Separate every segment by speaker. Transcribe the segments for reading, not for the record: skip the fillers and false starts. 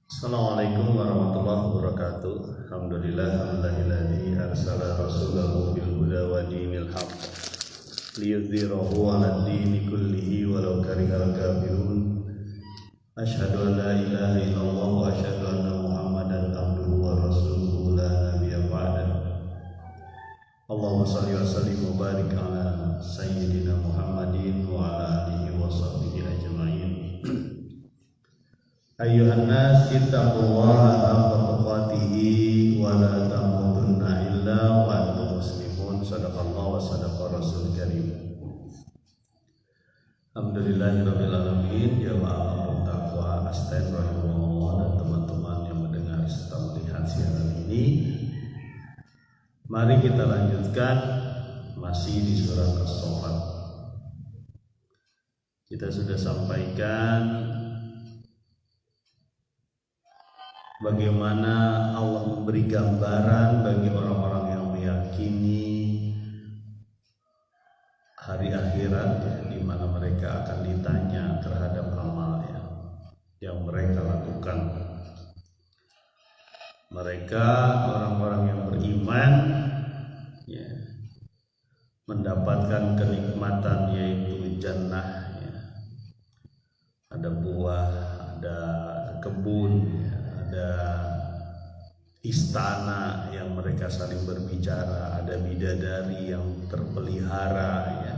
Speaker 1: Assalamualaikum warahmatullahi wabarakatuh. Alhamdulillahilladzi arsala rasulahu bil huda wa dinil haqq liyudhhirahu 'alad dini kullihi walau karihal kafirun. Asyhadu an la ilaha illallah wa asyhadu anna Muhammadan abduhu wa rasuluhu la nabiyya ba'dahu. Allahumma shalli wa sallim wa barik ala sayyidina Muhammadin wa ala alihi wa sahbihi ajma'in. Ayyuhan nas ittaqullaha haqqa tuqatih wa la tamutunna illa wa antum muslimun. Shadaqallahu wa sadaqa rasul karim. Alhamdulillahirabbil alamin. Jamaah taqwa astain rahimahullah dan teman-teman yang mendengar serta melihat siaran ini. Mari kita lanjutkan masih di surat As-Saffat. Kita sudah sampaikan bagaimana Allah memberi gambaran bagi orang-orang yang meyakini hari akhirat, ya, di mana mereka akan ditanya terhadap amal yang mereka lakukan. Mereka orang-orang yang beriman, ya, mendapatkan kenikmatan yaitu jannah, ya. Ada buah, ada kebun, ya. Ada istana yang mereka saling berbicara, ada bidadari yang terpelihara, ya.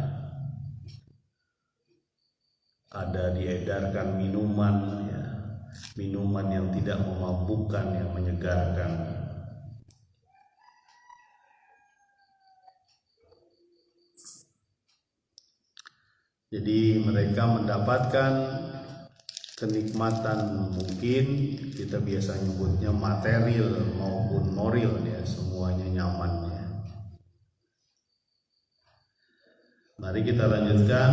Speaker 1: Ada diedarkan minuman, ya. Minuman yang tidak memabukkan, yang menyegarkan. Jadi mereka mendapatkan kenikmatan, mungkin kita biasa nyebutnya material maupun moral, ya, semuanya nyaman, ya. Mari kita lanjutkan.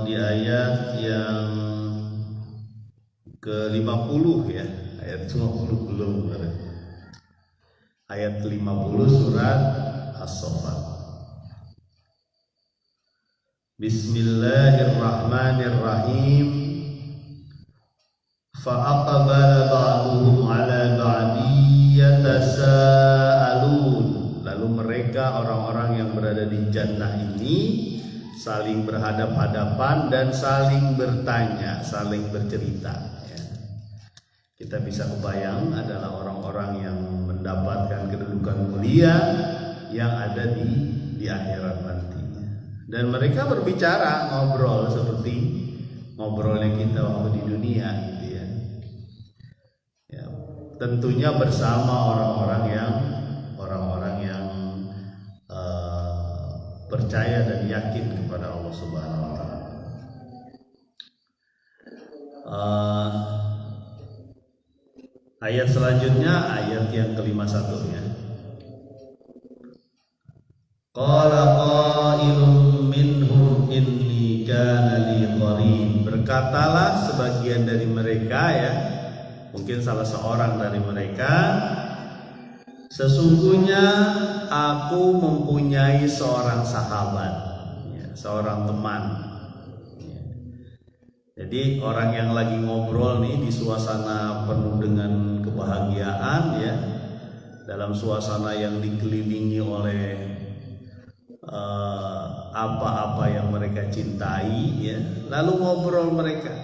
Speaker 1: Di ayat yang ke-50, ya. Ayat 50 belum. Ayat 50 surat As-Saffat. Bismillahirrahmanirrahim. Fa'aqbala ba'duhum 'ala ba'di yatasaalun. Lalu mereka orang-orang yang berada di jannah ini saling berhadap-hadapan dan saling bertanya, saling bercerita, ya. Kita bisa kebayang adalah orang-orang yang mendapatkan kedudukan mulia yang ada di akhirat nanti. Dan mereka berbicara, ngobrol seperti ngobrolnya kita waktu di dunia, gitu, ya. Ya, tentunya bersama orang-orang yang percaya dan yakin kepada Allah Subhanahu wa taala. Ayat selanjutnya, ayat yang ke-51, ya. Qala qailun minhum inni kana li qarin. Berkatalah sebagian dari mereka, ya, mungkin salah seorang dari mereka, sesungguhnya aku mempunyai seorang sahabat, ya, seorang teman, ya. Jadi orang yang lagi ngobrol nih di suasana penuh dengan kebahagiaan, ya, dalam suasana yang dikelilingi oleh apa-apa yang mereka cintai, ya, lalu ngobrol mereka.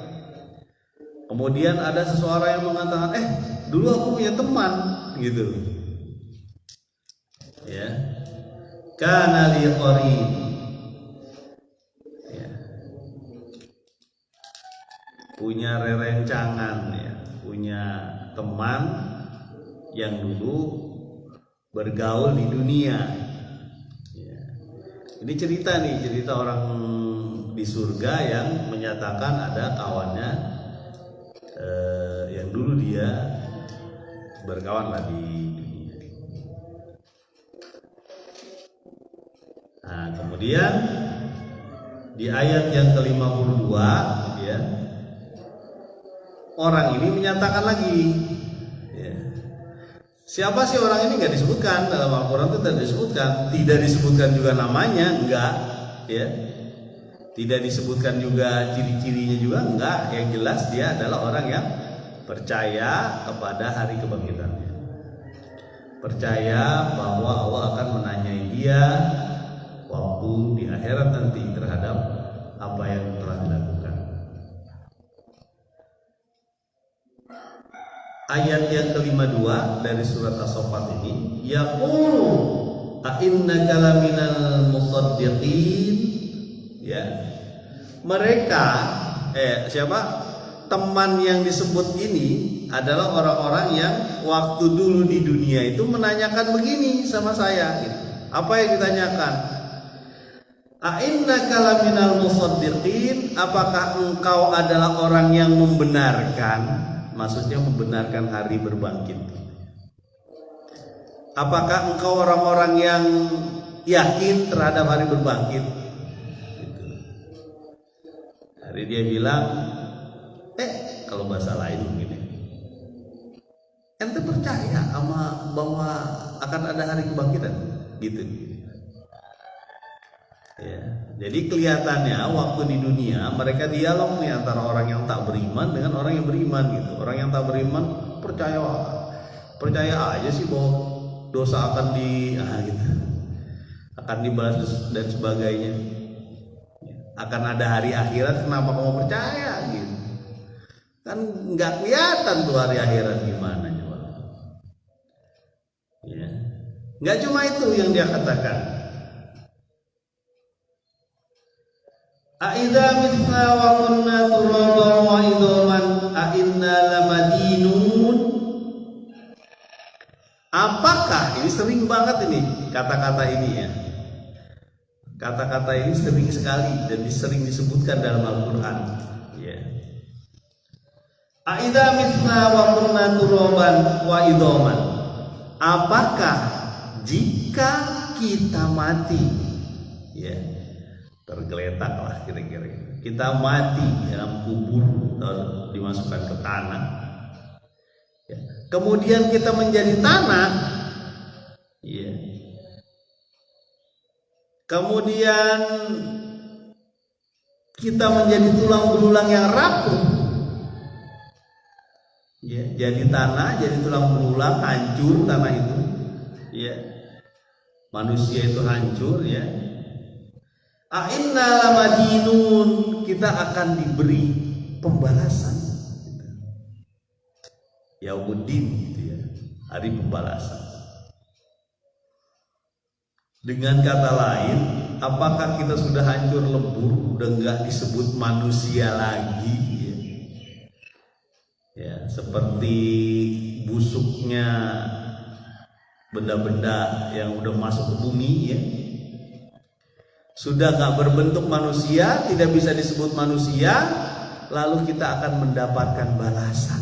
Speaker 1: Kemudian ada seseorang yang mengatakan, dulu aku punya teman, gitu, ya, kana li qarin, ya, punya rerencangan, ya, punya teman yang dulu bergaul di dunia, ya. Ini cerita orang di surga yang menyatakan ada kawannya yang dulu dia berkawan lah di dunia. Nah, kemudian di ayat yang ke-52, ya, orang ini menyatakan lagi, ya. Siapa sih orang ini? Nggak disebutkan dalam Al-Quran, itu tidak disebutkan juga namanya, enggak, ya. Tidak disebutkan juga ciri-cirinya juga, enggak. Yang jelas dia adalah orang yang percaya kepada hari kebangkitannya. Percaya bahwa Allah akan menanyai dia waktu di akhirat nanti terhadap apa yang telah dilakukan. Ayat yang ke-52 dari surat As-Saffat ini, yaqulu a'innaka laminal musaddiqin. Ya. Mereka siapa? Teman yang disebut ini adalah orang-orang yang waktu dulu di dunia itu menanyakan begini sama saya gitu. Apa yang ditanyakan? A'innaka laminal musaddiqin, apakah engkau adalah orang yang membenarkan? Maksudnya membenarkan hari berbangkit. Apakah engkau orang-orang yang yakin terhadap hari berbangkit? Gitu. Hari dia bilang, kalau bahasa lain begini, ente percaya sama bahwa akan ada hari kebangkitan? Gitu. Ya, jadi kelihatannya waktu di dunia mereka dialog nih antara orang yang tak beriman dengan orang yang beriman gitu. Orang yang tak beriman percaya aja sih bahwa dosa akan akan dibalas dan sebagainya. Akan ada hari akhirat, kenapa kamu percaya gitu? Kan nggak kelihatan tuh hari akhirat gimana coba. Ya, nggak cuma itu yang dia katakan. A'idza mitna wa kunna turaban wa idhaman a'inna lamadinun. Apakah, ini sering banget ini kata-kata ini ya. Kata-kata ini sering sekali dan sering disebutkan dalam Al-Qur'an, ya. A'idza mitna wa kunna turaban wa idhaman. Apakah jika kita mati, ya, tergeletak lah kira-kira, kita mati dalam kubur atau dimasukkan ke tanah, ya. Kemudian kita menjadi tanah, ya. Kemudian kita menjadi tulang belulang yang rapuh, ya. Jadi tanah, jadi tulang belulang, hancur tanah itu, ya. Manusia itu hancur, ya. A'inna lamadinun, kita akan diberi pembalasan. Yaumuddin gitu ya, hari pembalasan. Dengan kata lain, apakah kita sudah hancur lebur, udah nggak disebut manusia lagi, ya? Ya, seperti busuknya benda-benda yang udah masuk ke bumi, ya. Sudah gak berbentuk manusia, tidak bisa disebut manusia, lalu kita akan mendapatkan balasan.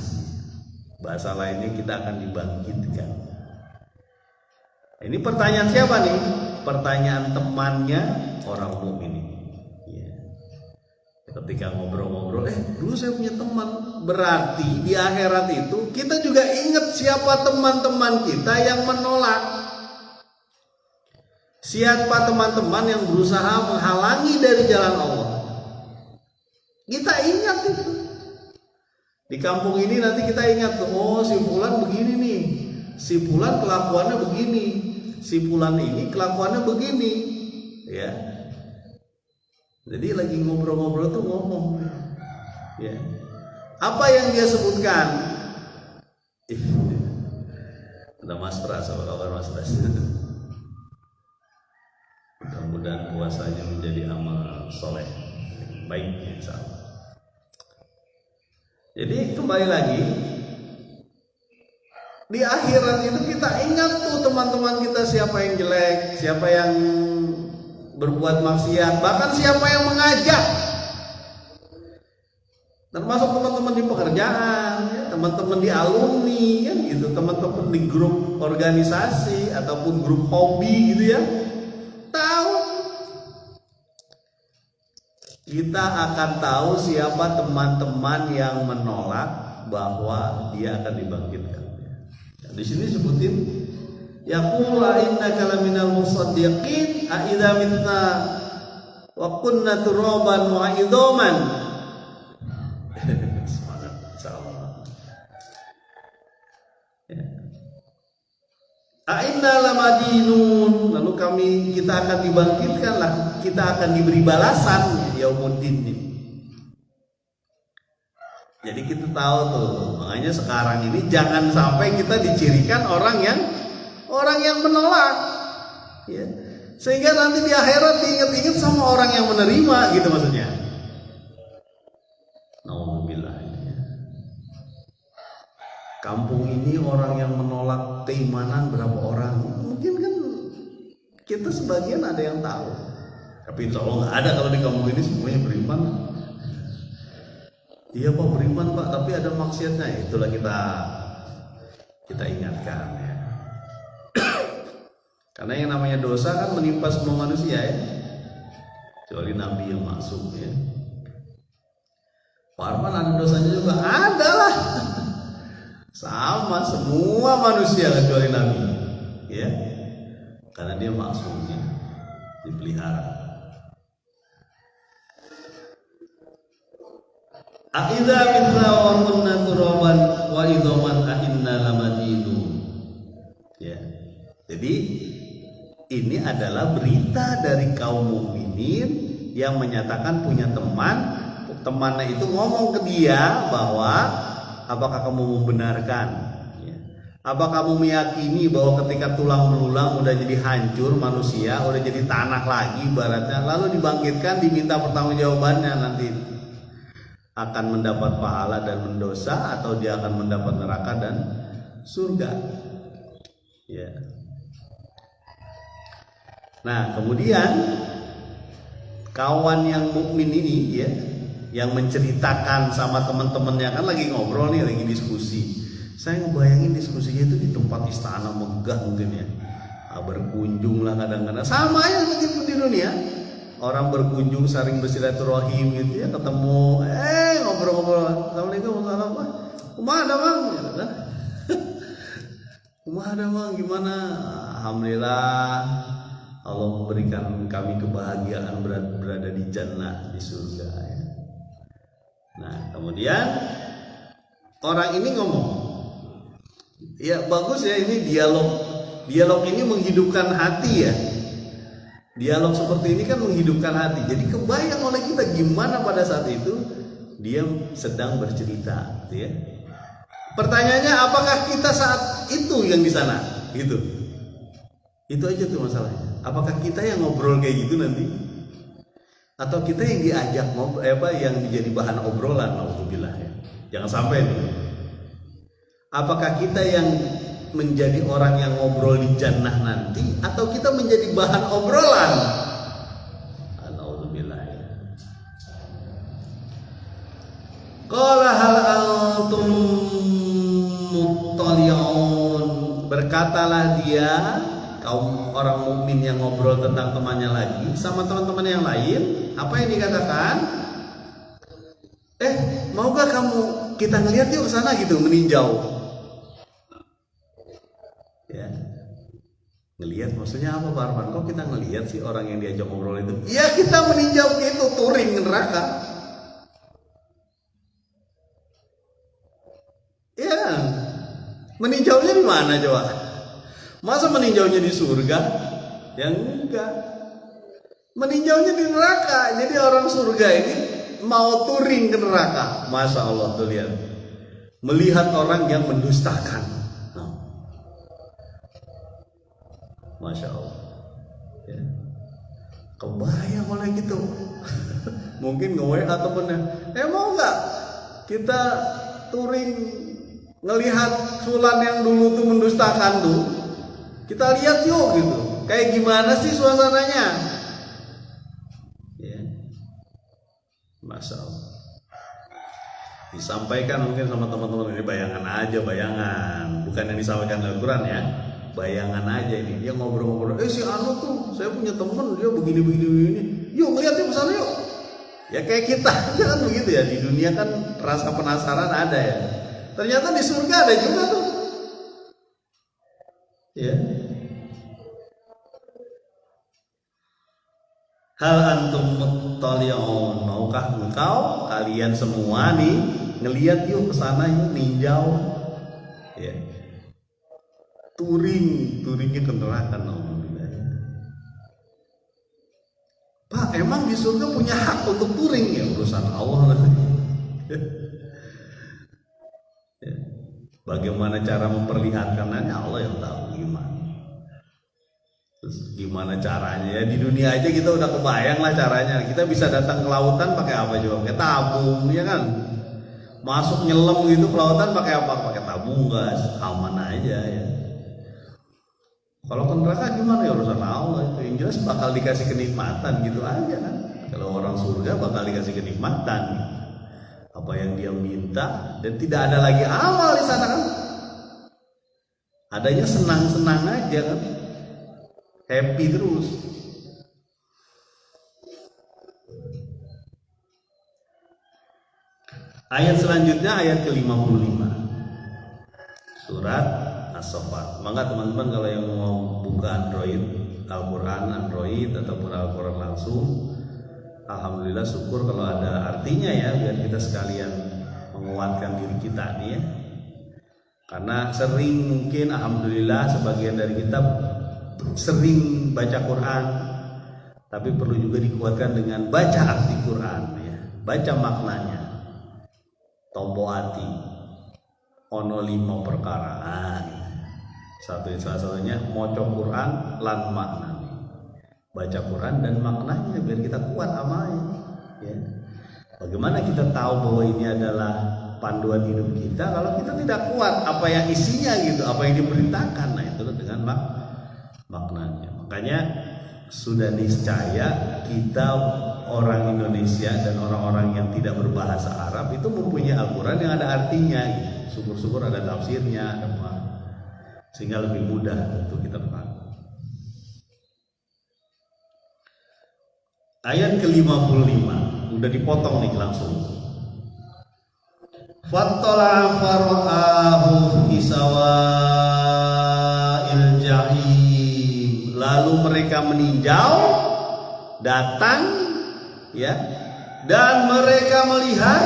Speaker 1: Bahasa lainnya kita akan dibangkitkan. Ini pertanyaan siapa nih? Pertanyaan temannya orang mukmin ini. Ya. Ketika ngobrol-ngobrol, dulu saya punya teman. Berarti di akhirat itu kita juga ingat siapa teman-teman kita yang menolak. Siapa teman-teman yang berusaha menghalangi dari jalan Allah. Kita ingat itu. Di kampung ini nanti kita ingat, oh si fulan begini nih, si fulan kelakuannya begini, si fulan ini kelakuannya begini, ya. Jadi lagi ngobrol-ngobrol tuh ngomong, ya. Apa yang dia sebutkan? Ada Mas Pras, apa kabar Mas Pras? Mudah-mudahan puasanya menjadi amal soleh baik, insyaallah. Jadi kembali lagi, di akhirat itu kita ingat tuh teman-teman kita, siapa yang jelek, siapa yang berbuat maksiat, bahkan siapa yang mengajak, termasuk teman-teman di pekerjaan, ya, teman-teman di alumni, kan gitu, teman-teman di grup organisasi ataupun grup hobi gitu ya. Tahu, kita akan tahu siapa teman-teman yang menolak bahwa dia akan dibangkitkan. Di sini sebutin, yaqulu innaka laminal musaddiqin a idza mitna wa kunna turaban wa idhaman. Semangat insyaallah. Ya. A'inna lamadinun, lalu kita akan dibangkitkan lah, kita akan diberi balasan yaumuddin. Jadi kita tahu tuh, makanya sekarang ini jangan sampai kita dicirikan orang yang menolak, ya. Sehingga nanti di akhirat diingat-ingat sama orang yang menerima, gitu maksudnya. Nauzubillah. Kampung ini orang yang menolak keimanan berapa orang? Mungkin kan kita sebagian ada yang tahu, tapi insya Allah nggak ada kalau di kampung ini semuanya beriman. Iya Pak, beriman Pak, tapi ada maksiatnya. Itulah kita ingatkan ya. Karena yang namanya dosa kan menimpa semua manusia ya, kecuali Nabi yang maksum ya. Pak Arman ada dosanya juga, ada lah. Sama semua manusia kecuali Nabi ya, karena dia maksum ya, dipelihara. A'idza mitna wa kunna turaban wa idhaman a'inna lamadidun. Ya. Jadi ini adalah berita dari kaum mukminin yang menyatakan punya teman. Temannya itu ngomong ke dia bahwa apakah kamu membenarkan? Ya. Apa kamu meyakini bahwa ketika tulang belulang udah jadi hancur manusia, udah jadi tanah lagi ibaratnya, lalu dibangkitkan diminta pertanggungjawabannya nanti akan mendapat pahala dan mendosa atau dia akan mendapat neraka dan surga. Ya. Nah, kemudian kawan yang mukmin ini ya, yang menceritakan sama teman-temannya, kan lagi ngobrol nih, lagi diskusi. Saya ngebayangin diskusinya itu di tempat istana megah mungkin ya. Berkunjung lah kadang-kadang, sama aja seperti di dunia. Orang berkunjung saling bersilaturahim gitu ya, ketemu ngobrol-ngobrol, assalamualaikum, waalaikumsalam, kumaha ada Bang, kumaha ada Bang, gimana? Alhamdulillah Allah memberikan kami kebahagiaan berada di jannah, di surga ya. Nah kemudian orang ini ngomong, ya bagus ya, ini dialog ini menghidupkan hati ya. Dialog seperti ini kan menghidupkan hati. Jadi kebayang oleh kita gimana pada saat itu dia sedang bercerita, gitu ya. Pertanyaannya, apakah kita saat itu yang di sana? Gitu. Itu aja tuh masalahnya. Apakah kita yang ngobrol kayak gitu nanti? Atau kita yang diajak ngobrol, yang menjadi bahan obrolan? Alhamdulillah ya. Jangan sampai nih. Apakah kita yang menjadi orang yang ngobrol di jannah nanti, atau kita menjadi bahan obrolan? Alhamdulillah. Qala hal antum muttali'un, berkatalah dia, kaum orang mukmin yang ngobrol tentang temannya lagi sama teman-teman yang lain. Apa yang dikatakan? Maukah kamu kita ngelihat yuk ke sana gitu, meninjau. Ya. Ngelihat maksudnya apa Pak Arman? Kok kita ngelihat sih orang yang diajak ngobrol itu? Iya, kita meninjau itu, touring neraka. Ya, meninjaunya di mana coba? Masa meninjaunya di surga? Yang enggak. Meninjaunya di neraka. Jadi orang surga ini mau touring ke neraka. Masya Allah tuh lihat. Melihat orang yang mendustakan. Masya Allah ya. Kebayang oleh gitu. Mungkin nge-WA ataupun mau gak kita touring ngelihat fulan yang dulu tuh mendustakan tuh, kita lihat yuk gitu, kayak gimana sih suasananya ya. Masya Allah. Disampaikan mungkin sama teman-teman ini bayangan aja, bayangan, bukan yang disampaikan Al-Quran ya. Bayangan aja ini, dia ngobrol-ngobrol, si Anu tuh, saya punya temen dia begini, yuk ngeliat yuk kesana yuk. Ya kayak kita kan begitu ya, di dunia kan rasa penasaran ada ya. Ternyata di surga ada juga tuh. Ya. Hal antum muttali'un, maukah engkau kalian semua nih ngelihat yuk ke sana yuk, ninjau ya. Touringnya ke neraka. Pak, emang di surga punya hak untuk touring? Ya urusan Allah. Ya. Bagaimana cara memperlihatkannya Allah yang tahu gimana. Terus gimana caranya ya, di dunia aja kita udah kebayang lah caranya. Kita bisa datang ke lautan pakai apa coba? Pakai tabung ya kan. Masuk nyelam gitu ke lautan pakai apa? Pakai tabung gas, aman aja ya. Kalau ke neraka gimana ya urusan Allah itu. Yang jelas bakal dikasih kenikmatan gitu aja kan. Kalau orang surga bakal dikasih kenikmatan. Apa yang dia minta, dan tidak ada lagi amal di sana kan. Adanya senang-senang aja kan. Happy terus. Ayat selanjutnya ayat ke-55. Surat As-Saffat. Maka teman-teman kalau yang mau buka Android, Al-Quran Android ataupun Al-Quran langsung, alhamdulillah syukur kalau ada artinya ya, biar kita sekalian menguatkan diri kita nih ya. Karena sering mungkin alhamdulillah sebagian dari kita sering baca Quran, tapi perlu juga dikuatkan dengan baca arti Quran ya, baca maknanya. Tombo hati ono 5 perkaraan. Salah satunya maca Quran lan maknanya. Baca Quran dan maknanya biar kita kuat amalnya ya. Bagaimana kita tahu bahwa ini adalah panduan hidup kita kalau kita tidak kuat apa yang isinya gitu, apa yang diperintahkan. Nah itu dengan maknanya. Makanya sudah niscaya kita orang Indonesia dan orang-orang yang tidak berbahasa Arab itu mempunyai Al-Quran yang ada artinya gitu. Syukur-syukur ada tafsirnya, ada apa, sehingga lebih mudah untuk kita paham. Ayat ke-55 udah dipotong nih langsung. Fattala fara'ahu fi sawa'il jahim. Lalu mereka meninjau, datang ya, dan mereka melihat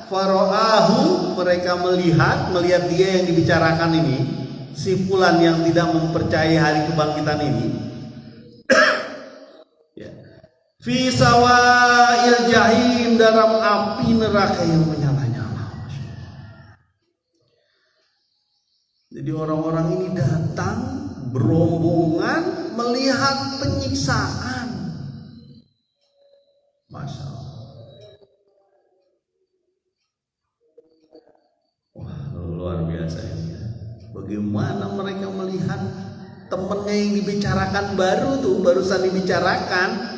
Speaker 1: fara'ahu, mereka melihat dia yang dibicarakan ini, si fulan yang tidak mempercayai hari kebangkitan ini. Fi sawa'il jahim, dalam api neraka yang menyala-nyala. Jadi orang-orang ini datang berombongan melihat penyiksaan. Masya Allah. Wah, luar biasa ini ya. Bagaimana mereka melihat temennya yang dibicarakan barusan dibicarakan,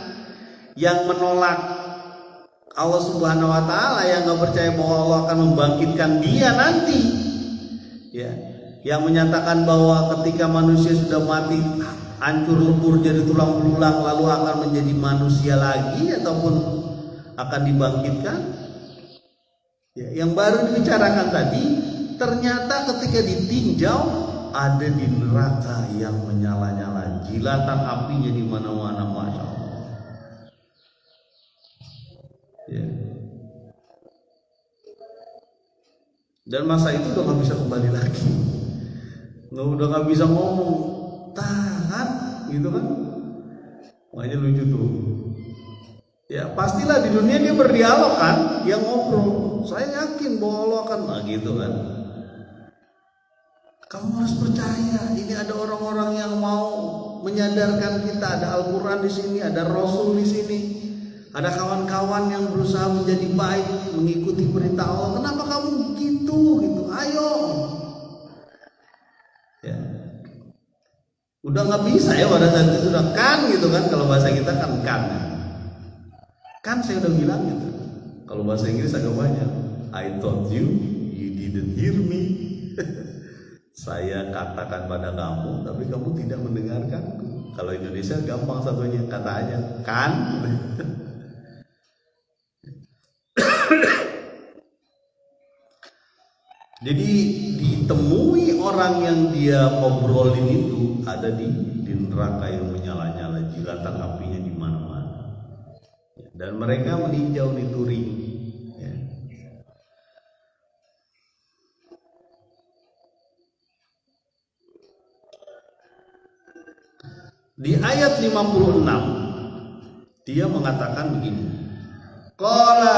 Speaker 1: yang menolak Allah Subhanahu wa Ta'ala, yang gak percaya bahwa Allah akan membangkitkan dia nanti ya, yang menyatakan bahwa ketika manusia sudah mati hancur lebur jadi tulang belulang lalu akan menjadi manusia lagi ataupun akan dibangkitkan ya, yang baru dibicarakan tadi ternyata ketika ditinjau ada di neraka yang menyala-nyala, jilatan apinya di mana-mana. Masya Allah ya. Dan masa itu udah gak bisa kembali lagi, udah gak bisa ngomong tahan gitu kan. Makanya lucu tuh ya, pastilah di dunia dia berdialog kan, dia ngobrol, saya yakin bahwa Allah akan gitu kan. Kamu harus percaya, ini ada orang-orang yang mau menyadarkan kita, ada Al-Quran di sini, ada Rasul di sini, ada kawan-kawan yang berusaha menjadi baik, mengikuti perintah Allah. Kenapa kamu gitu? Ayo. Ya. Udah nggak bisa ya pada saat itu sudah kan gitu kan. Kalau bahasa kita kan. Kan saya udah bilang gitu. Kalau bahasa Inggris agak banyak. I told you, you didn't hear me. Saya katakan pada kamu, tapi kamu tidak mendengarkanku. Kalau Indonesia gampang satunya, kata aja kan. Jadi ditemui orang yang dia ngobrolin itu ada di neraka yang menyala-nyala, jilatan apinya di mana-mana. dan mereka meninjau di Turing. Ya. Di ayat 56 dia mengatakan begini. Qala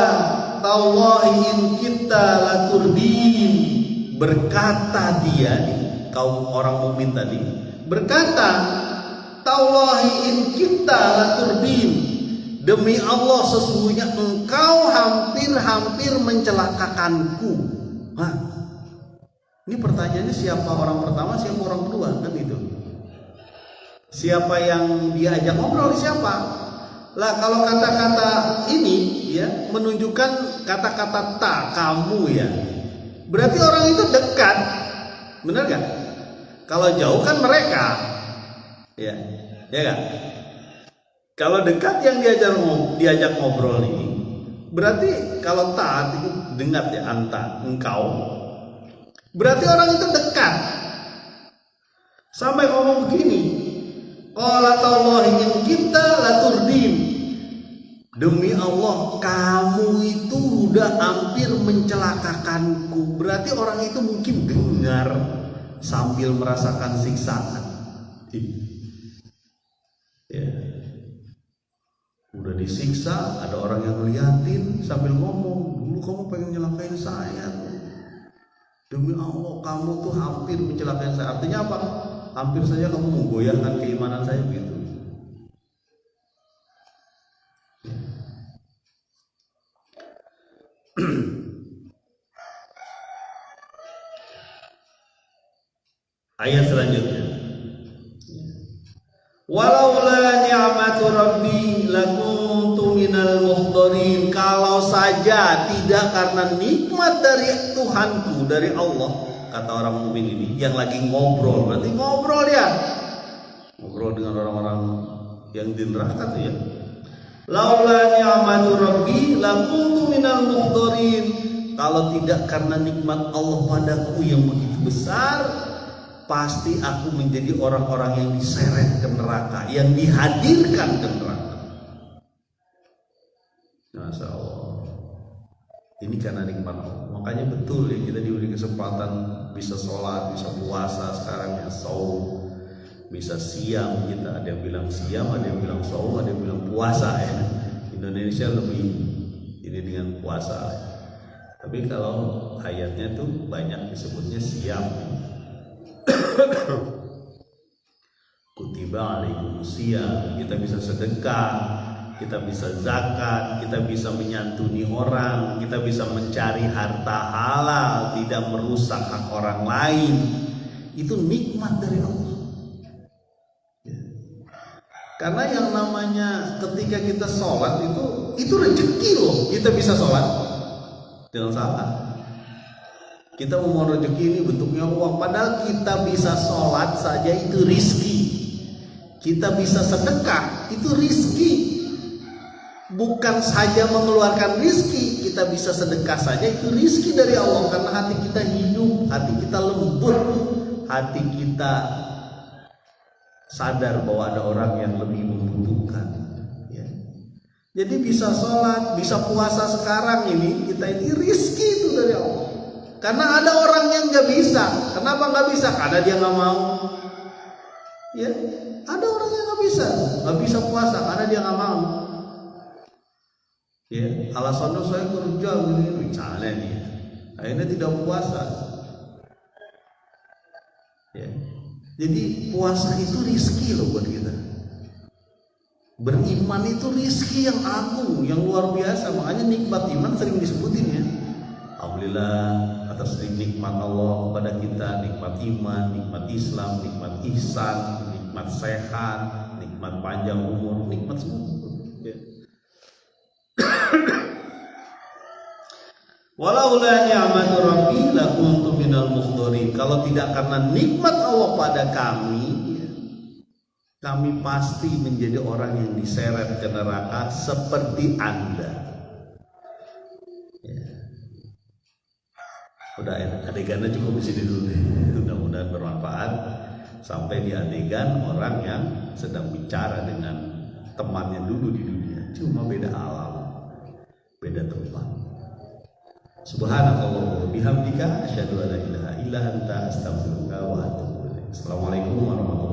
Speaker 1: tallahi in kita laturdin. Berkata dia, kaum orang mukmin tadi, berkata, tallahi in kita laturdin. Demi Allah sesungguhnya engkau hampir-hampir mencelakakanku. Hah? Ini pertanyaannya, siapa orang pertama, siapa orang kedua, kan itu. Siapa yang diajak ngobrol, siapa? Lah kalau kata-kata ini ya menunjukkan kata-kata ta, kamu ya. Berarti orang itu dekat. Benar gak? Kalau jauh kan mereka. Ya. Ya gak? Kalau dekat yang diajak ngobrol ini, berarti kalau ta itu dengar ya, anta, engkau. Berarti orang itu dekat. Sampai ngomong begini. Qala tallahi in kita laturdin. Demi Allah kamu itu udah hampir mencelakakanku. Berarti orang itu mungkin dengar sambil merasakan siksaan. Ya. Udah disiksa, ada orang yang ngeliatin sambil ngomong, dulu kamu pengen nyelakain saya. Demi Allah kamu tuh hampir mencelakain saya. Artinya apa? Hampir saja kamu menggoyahkan keimanan saya gitu. Ayat selanjutnya. Walaula ni'matu rabbi lakuntu minal muhdharin. Kalau saja tidak karena nikmat dari Tuhanku, dari Allah, kata orang mukmin ini yang lagi ngobrol, berarti ngobrol ya. Ngobrol dengan orang-orang yang di neraka tuh ya. Laula ni'matu rabbi lakuntu minal muhdharin. Kalau tidak karena nikmat Allah padaku yang begitu besar, pasti aku menjadi orang-orang yang diseret ke neraka, yang dihadirkan ke neraka. Masya Allah. Ini karena nikmat Allah. Makanya betul ya, kita diberi kesempatan bisa sholat, bisa puasa sekarang ya, saum, bisa siam. Kita ada yang bilang siam, ada yang bilang saum, ada yang bilang puasa ya. Indonesia lebih ini dengan puasa. Tapi kalau ayatnya tuh banyak disebutnya siam. Kutiba alaikum siyam. Kita bisa sedekah, kita bisa zakat, kita bisa menyantuni orang, kita bisa mencari harta halal, tidak merusak hak orang lain. Itu nikmat dari Allah. Karena yang namanya ketika kita sholat itu rezeki loh. Kita bisa sholat, jangan salah. Kita mau rezeki ini bentuknya uang, padahal kita bisa sholat saja itu rizki. Kita bisa sedekah itu rizki. Bukan saja mengeluarkan rizki, kita bisa sedekah saja itu rizki dari Allah. Karena hati kita hidup, hati kita lembut, hati kita sadar bahwa ada orang yang lebih membutuhkan ya. Jadi bisa sholat, bisa puasa sekarang ini, kita ini rizki itu dari Allah. Karena ada orang yang nggak bisa. Kenapa nggak bisa? Karena dia nggak mau. Ya, ada orang yang nggak bisa puasa karena dia nggak mau. Ya, alasannya saya kerja begini, misalnya nih, akhirnya tidak puasa. Ya, jadi puasa itu rizki loh buat kita. Beriman itu rizki yang agung, yang luar biasa. Makanya nikmat iman sering disebutin ya. Alhamdulillah atas nikmat Allah kepada kita, nikmat iman, nikmat Islam, nikmat ihsan, nikmat sehat, nikmat panjang umur, nikmat semua. Ya. Walaula ni'matu rabbi lakuntu minal muhdharin. Kalau tidak karena nikmat Allah pada kami, ya, kami pasti menjadi orang yang diseret ke neraka seperti Anda. Ya. Udah adegannya cukup di sini dulu deh. Mudah-mudahan bermanfaat sampai di adegan orang yang sedang bicara dengan temannya dulu di dunia. cuma beda alam, beda tempat. Subhanakallah wa bihamdika asyhadu an la ilaha illa anta astaghfiruka wa atubu ilaik. Assalamualaikum warahmatullahi wabarakatuh.